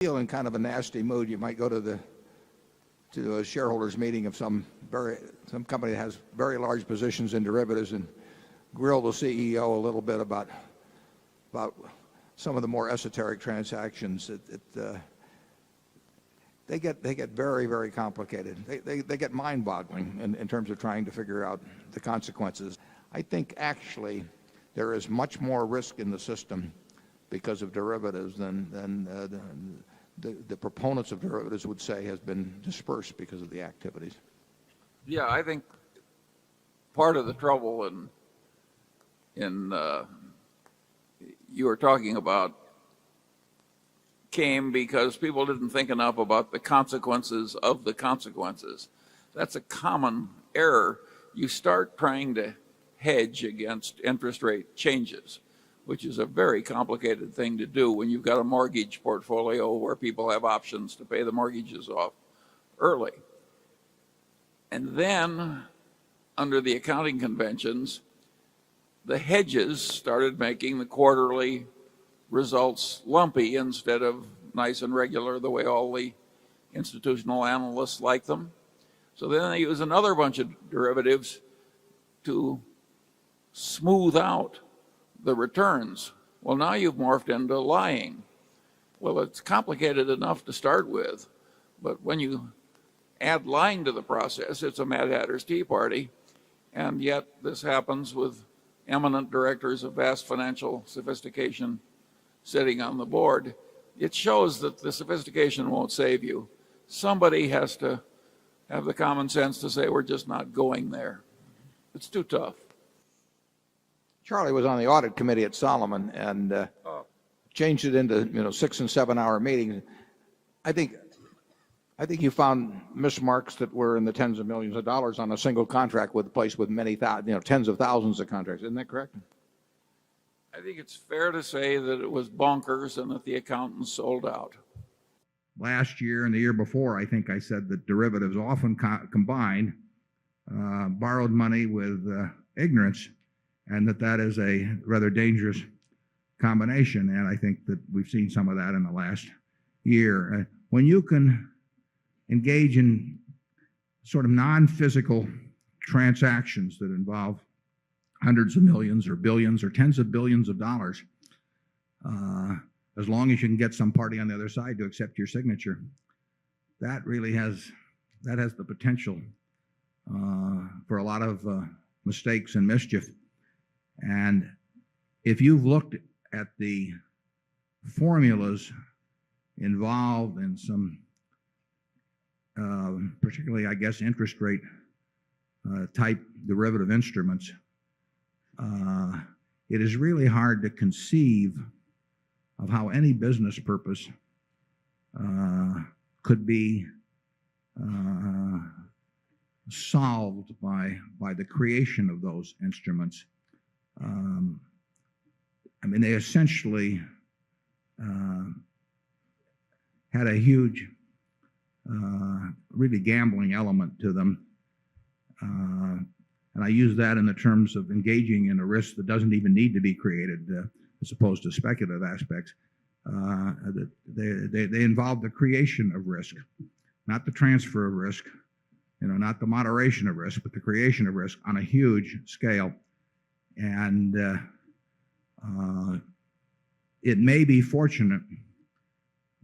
feel in kind of a nasty mood, you might go to a shareholders meeting of some company that has very large positions in derivatives and grill the CEO a little bit about some of the more esoteric transactions. They get very, very complicated. They get mind-boggling in terms of trying to figure out the consequences. I think actually there is much more risk in the system because of derivatives than the proponents of derivatives would say has been dispersed because of the activities. Yeah, I think part of the trouble in you were talking about came because people didn't think enough about the consequences of the consequences. That's a common error. You start trying to hedge against interest rate changes, which is a very complicated thing to do when you've got a mortgage portfolio where people have options to pay the mortgages off early. And then, under the accounting conventions, the hedges started making the quarterly results lumpy instead of nice and regular the way all the institutional analysts like them. So then they use another bunch of derivatives to smooth out the returns. Well, now you've morphed into lying. Well, it's complicated enough to start with, but when you add lying to the process, it's a Mad Hatter's Tea Party, and yet this happens with eminent directors of vast financial sophistication sitting on the board. It shows that the sophistication won't save you. Somebody has to have the common sense to say we're just not going there. It's too tough. Charlie was on the audit committee at Solomon and changed it into 6 and 7 hour meetings. I think you found mismarks that were in the tens of millions of dollars on a single contract with a place with many tens of thousands of contracts. Isn't that correct? I think it's fair to say that it was bonkers and that the accountants sold out. Last year and the year before, I think I said that derivatives often combine borrowed money with ignorance, and that is a rather dangerous combination. And I think that we've seen some of that in the last year. When you can engage in sort of non-physical transactions that involve hundreds of millions or billions or tens of billions of dollars, as long as you can get some party on the other side to accept your signature, that really has the potential for a lot of mistakes and mischief. And if you've looked at the formulas involved in some particularly, I guess, interest rate type derivative instruments, it is really hard to conceive of how any business purpose could be solved by the creation of those instruments. I mean, they essentially had a huge, really gambling element to them. And I use that in the terms of engaging in a risk that doesn't even need to be created, as opposed to speculative aspects. They involve the creation of risk, not the transfer of risk, not the moderation of risk, but the creation of risk on a huge scale. And it may be fortunate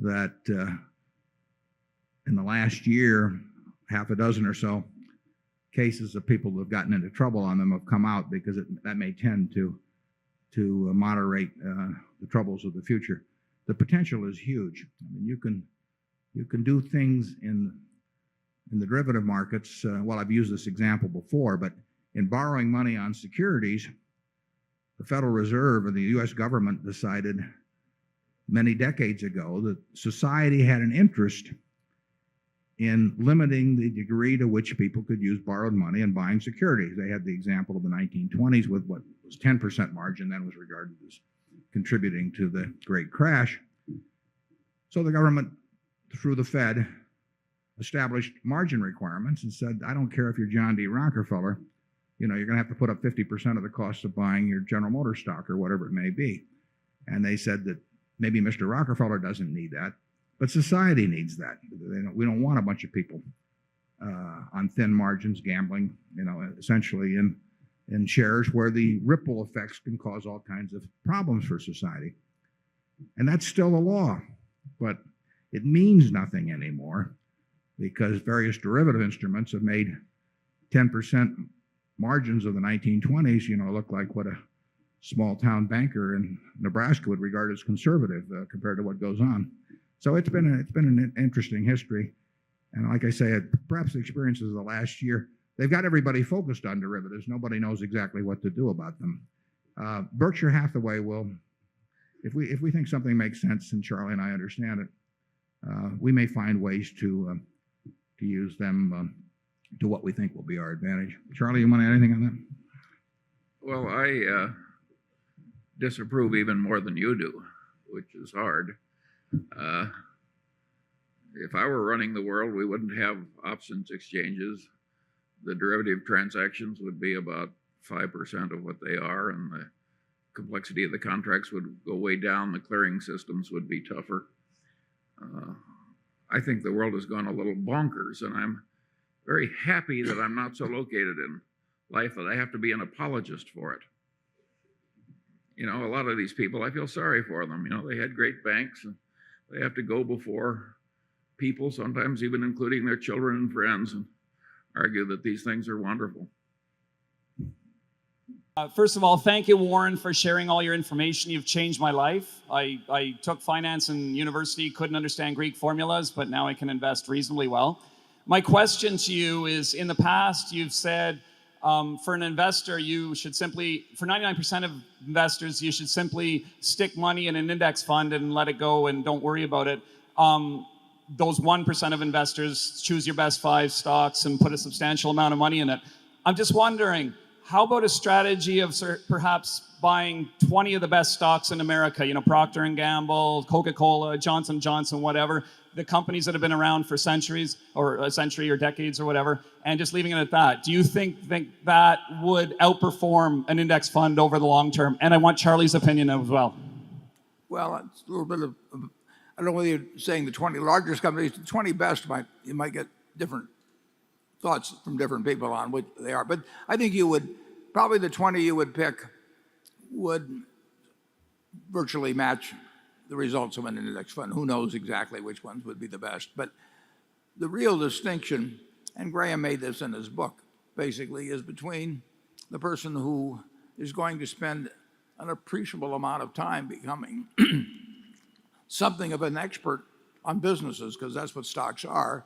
that in the last year, half a dozen or so cases of people who have gotten into trouble on them have come out, because that may tend to moderate the troubles of the future. The potential is huge. I mean, you can do things in the derivative markets. Well, I've used this example before, but in borrowing money on securities, the Federal Reserve and the U.S. government decided many decades ago that society had an interest in limiting the degree to which people could use borrowed money in buying securities. They had the example of the 1920s with what was 10% margin, then was regarded as contributing to the great crash. So the government, through the Fed, established margin requirements and said, I don't care if you're John D. Rockefeller, you're going to have to put up 50% of the cost of buying your General Motors stock or whatever it may be. And they said that maybe Mr. Rockefeller doesn't need that, But society needs that. We don't want a bunch of people on thin margins gambling, essentially in shares where the ripple effects can cause all kinds of problems for society. And that's still a law, but it means nothing anymore because various derivative instruments have made 10% margins of the 1920s, look like what a small town banker in Nebraska would regard as conservative compared to what goes on. So it's been an interesting history. And like I say, perhaps the experiences of the last year, they've got everybody focused on derivatives. Nobody knows exactly what to do about them. Berkshire Hathaway will, if we think something makes sense, and Charlie and I understand it, we may find ways to use them to what we think will be our advantage. Charlie, you want to add anything on that? Well, I disapprove even more than you do, which is hard. If I were running the world, we wouldn't have options exchanges. The derivative transactions would be about 5% of what they are, and the complexity of the contracts would go way down. The clearing systems would be tougher. I think the world has gone a little bonkers, and I'm very happy that I'm not so located in life that I have to be an apologist for it. A lot of these people, I feel sorry for them. They had great banks, and they have to go before people, sometimes even including their children and friends, and argue that these things are wonderful. First of all, thank you, Warren, for sharing all your information. You've changed my life. I took finance in university, couldn't understand Greek formulas, but now I can invest reasonably well. My question to you is, in the past, you've said for an investor, for 99% of investors, you should simply stick money in an index fund and let it go and don't worry about it. Those 1% of investors choose your best 5 stocks and put a substantial amount of money in it. I'm just wondering, how about a strategy of perhaps buying 20 of the best stocks in America, Procter & Gamble, Coca-Cola, Johnson & Johnson, whatever, the companies that have been around for centuries or a century or decades or whatever, and just leaving it at that? Do you think that would outperform an index fund over the long term? And I want Charlie's opinion as well. Well, it's a little bit of, I don't know whether you're saying the 20 largest companies, the 20 best, you might get different thoughts from different people on what they are. But I think probably the 20 you would pick would virtually match the results of an index fund. Who knows exactly which ones would be the best. But the real distinction, and Graham made this in his book, basically, is between the person who is going to spend an appreciable amount of time becoming something of an expert on businesses, because that's what stocks are,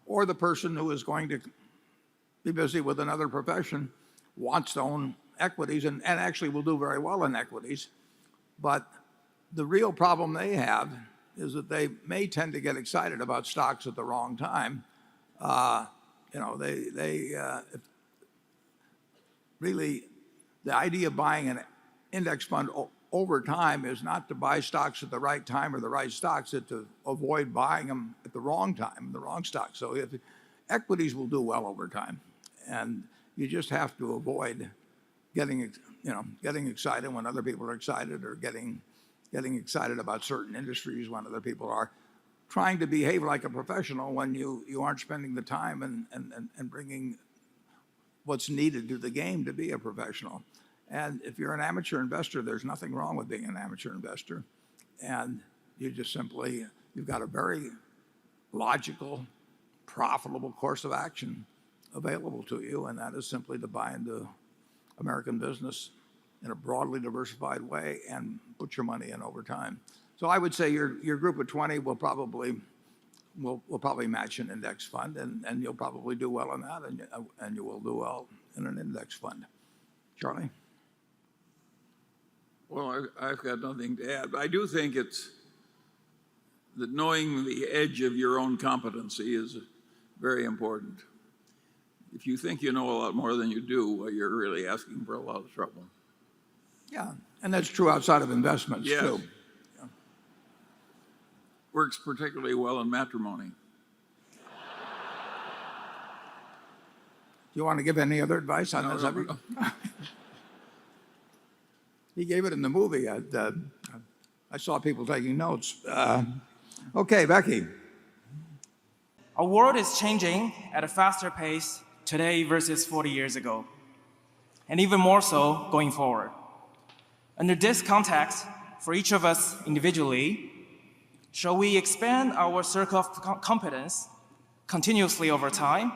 or the person who is going to be busy with another profession, wants to own equities, and actually will do very well in equities. But the real problem they have is that they may tend to get excited about stocks at the wrong time. Really, the idea of buying an index fund over time is not to buy stocks at the right time or the right stocks, it's to avoid buying them at the wrong time, the wrong stocks. So equities will do well over time, and you just have to avoid getting excited when other people are excited, or getting excited about certain industries when other people are. Trying to behave like a professional when you aren't spending the time and bringing what's needed to the game to be a professional. And if you're an amateur investor, there's nothing wrong with being an amateur investor. And you've got a very logical, profitable course of action available to you, and that is simply to buy into American business in a broadly diversified way and put your money in over time. So I would say your group of 20 will probably match an index fund, and you'll probably do well in that, and you will do well in an index fund. Charlie? Well, I've got nothing to add. I do think it's that knowing the edge of your own competency is very important. If you think you know a lot more than you do, well, you're really asking for a lot of trouble. Yeah, and that's true outside of investments, yes. too. Yeah. Works particularly well in matrimony. Do you want to give any other advice on this? No. He gave it in the movie. I saw people taking notes. Okay, Becky. Our world is changing at a faster pace today versus 40 years ago, and even more so going forward. Under this context, for each of us individually, shall we expand our circle of competence continuously over time,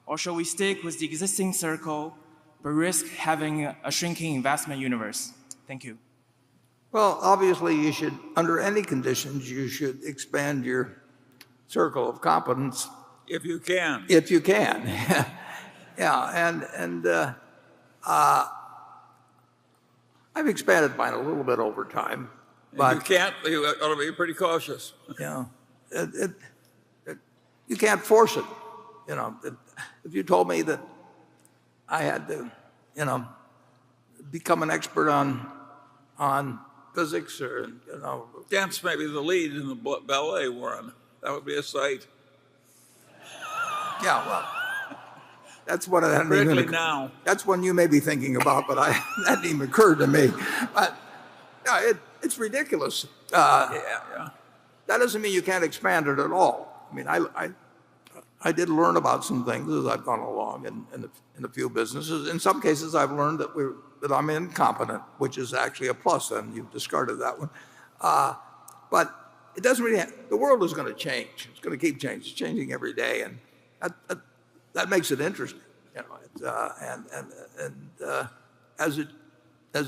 or shall we stick with the existing circle but risk having a shrinking investment universe? Thank you. Well, obviously, you should, under any conditions, you should expand your circle of competence If you can. if you can. Yeah, and I've expanded mine a little bit over time, If but you can't, you ought to be pretty cautious. You can't force it. If you told me that I had to, become an expert on physics or Dance may be the lead in the ballet, Warren. That would be a sight. yeah, well, that's what I hadn't Particularly even. now. That's one you may be thinking about, but that hadn't even occurred to me. But yeah, it's ridiculous. Yeah. That doesn't mean you can't expand it at all. I mean, I did learn about some things as I've gone along in a few businesses. In some cases, I've learned that I'm incompetent, which is actually a plus, and you've discarded that one. But it doesn't really the world is going to change. It's going to keep changing. It's changing every day, and that makes it interesting. As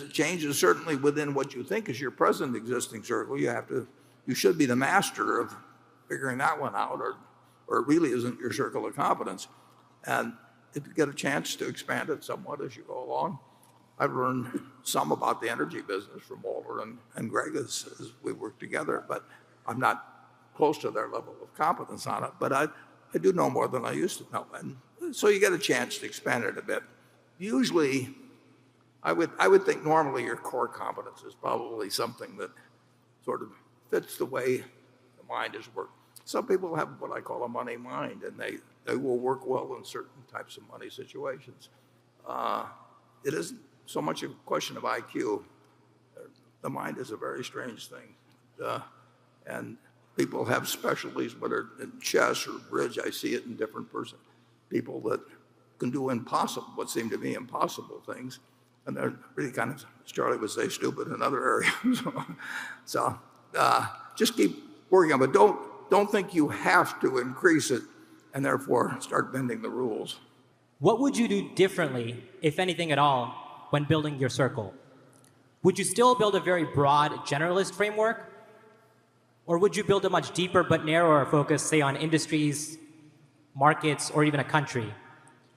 it changes, certainly within what you think is your present existing circle, you should be the master of figuring that one out, or it really isn't your circle of competence. And if you get a chance to expand it somewhat as you go along, I've learned some about the energy business from Walter and Greg as we work together, but I'm not close to their level of competence on it. But I do know more than I used to know, and so you get a chance to expand it a bit. Usually, I would think normally your core competence is probably something that sort of fits the way the mind is worked. Some people have what I call a money mind, and they will work well in certain types of money situations. It isn't so much a question of IQ. The mind is a very strange thing. And people have specialties, whether in chess or bridge. I see it in different people that can do what seem to be impossible things. And they're really kind of, as Charlie would say, stupid in other areas. So just keep working on it. But don't think you have to increase it and therefore start bending the rules. What would you do differently, if anything at all, when building your circle? Would you still build a very broad generalist framework? Or would you build a much deeper but narrower focus, say, on industries, markets, or even a country?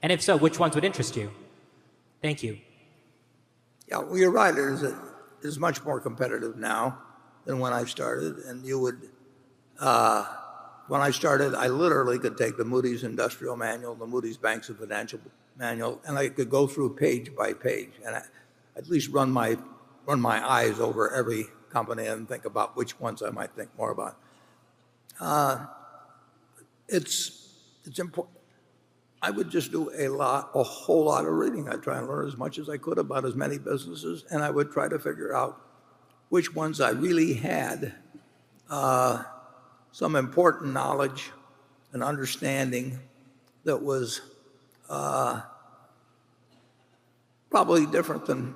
And if so, which ones would interest you? Thank you. Yeah, well, you're right. It is much more competitive now than when I started. And when I started, I literally could take the Moody's Industrial Manual, the Moody's Banks and Financial Manual, and I could go through page by page, and at least run my eyes over every company and think about which ones I might think more about. It's important. I would just do a whole lot of reading. I'd try and learn as much as I could about as many businesses, and I would try to figure out which ones I really had some important knowledge and understanding that was probably different than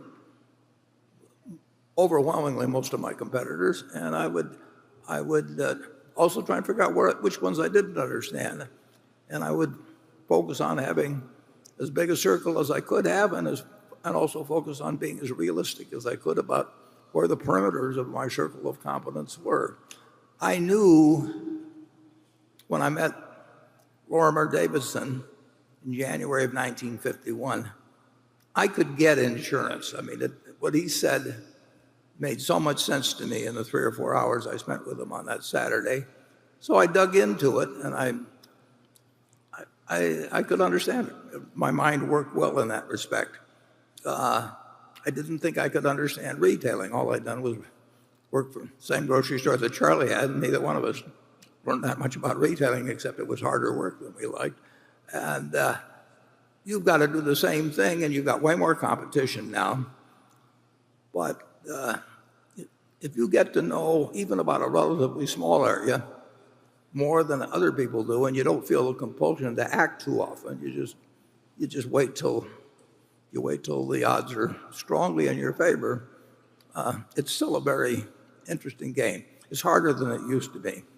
overwhelmingly most of my competitors, and I would also try and figure out which ones I didn't understand, and I would focus on having as big a circle as I could have, and also focus on being as realistic as I could about where the perimeters of my circle of competence were. I knew when I met Lorimer Davidson in January of 1951, I could get insurance. I mean, what he said made so much sense to me in the 3 or 4 hours I spent with him on that Saturday. So I dug into it, and I could understand it. My mind worked well in that respect. I didn't think I could understand retailing. All I'd done was work for the same grocery store that Charlie had, and neither one of us learned that much about retailing, except it was harder work than we liked. And you've got to do the same thing, and you've got way more competition now. But if you get to know even about a relatively small area, more than other people do, and you don't feel the compulsion to act too often. You just wait till the odds are strongly in your favor. It's still a very interesting game. It's harder than it used to be.